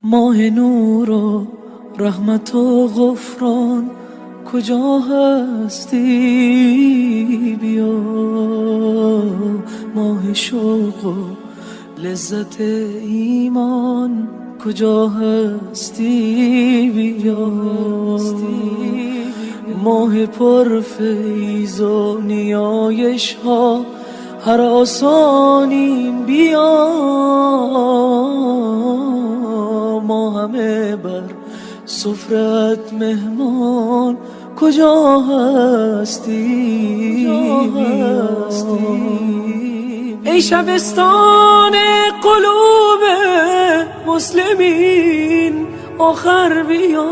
ماه نور و رحمت و غفران کجا هستی؟ بیا ماه شوق و لذت ایمان کجا هستی؟ بیا ماه پرفیض و نیایش ها هر آسانیم بیا ما همه بر سفرت مهمان کجا هستی؟ ای شبستان قلوب مسلمین آخر بیا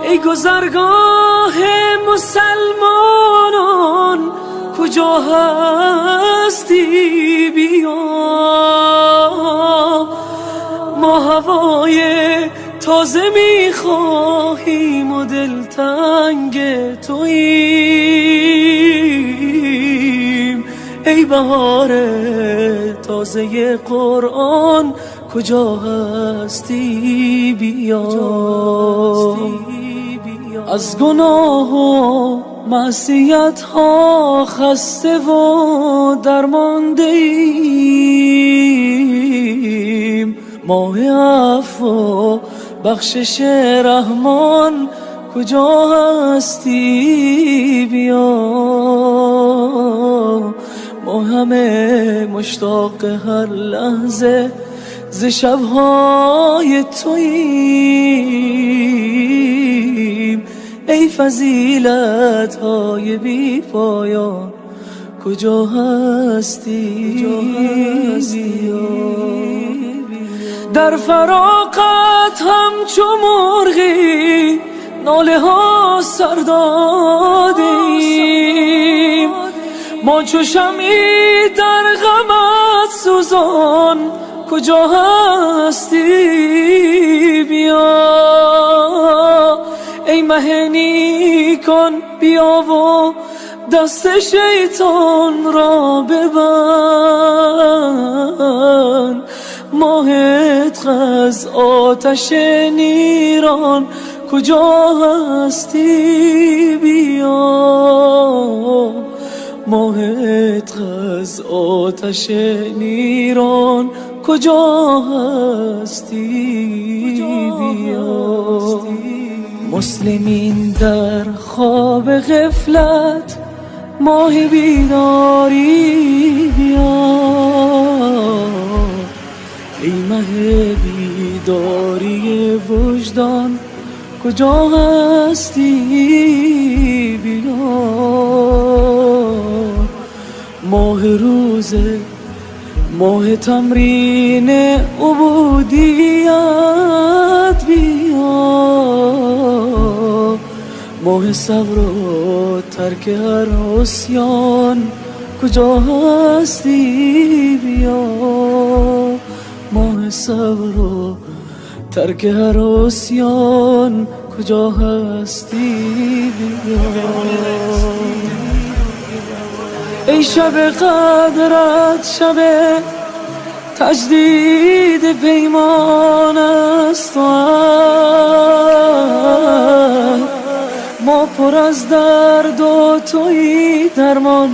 ای گذرگاه مسلمانان کجا هستی؟ بیا ما هوای تازه میخواهیم و دلتنگ توییم ای بهار تازه قرآن کجا هستی؟ بیا از گناه و معصیت ها خسته و درمانده ایم ماه عفو و بخشش رحمان کجا هستی؟ بیا ما همه مشتاق هر لحظه ز شبهای توییم ای فضیلت های بی پایان کجا هستی؟ در فراقت همچو مرغی ناله ها سر دادیم ما چو شمعی در غمت سوزان کجا هستی؟ بیا ای مه نیکان بیا و دست شیطان را ببند ماهت از آتش نیران کجا هستی؟ بیا ماهت از آتش نیران کجا هستی؟ بیا مسلمین در خواب غفلت ماه بیداری بیا ای مه بیداری وجدان کجا هستی؟ بیا ماه روزه ماه تمرین عبودیت بیا ماه صبر و ترک هر عصیان کجا هستی؟ بیا ماه صبر و ترک هر عصیان کجا هستی؟ بیا ای شب قدرت شب تجدید پیمان است ما پر از درد و تویی درمان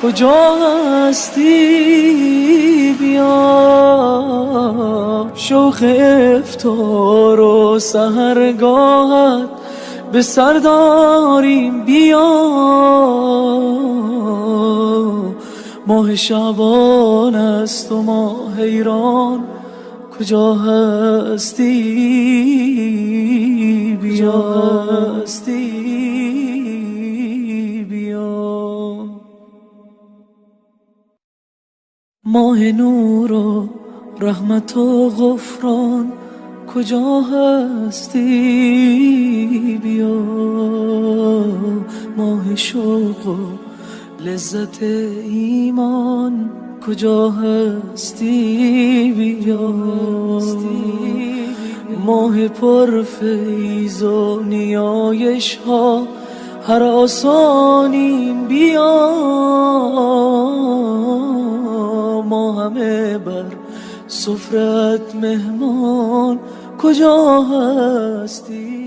کجا هستی؟ بیا شوق افطار و سحرگاهت به سر داریم بیا ماه شعبان است و ما حیران کجا هستی؟ بیا ماه نور و رحمت و غفران کجا هستی؟ بیا ماه شوق و لذت ایمان کجا هستی؟ بیا ماه پرفیض و نیایش ها هر آسانیم بیا ما همه بر سفرت مهمان کجا هستی؟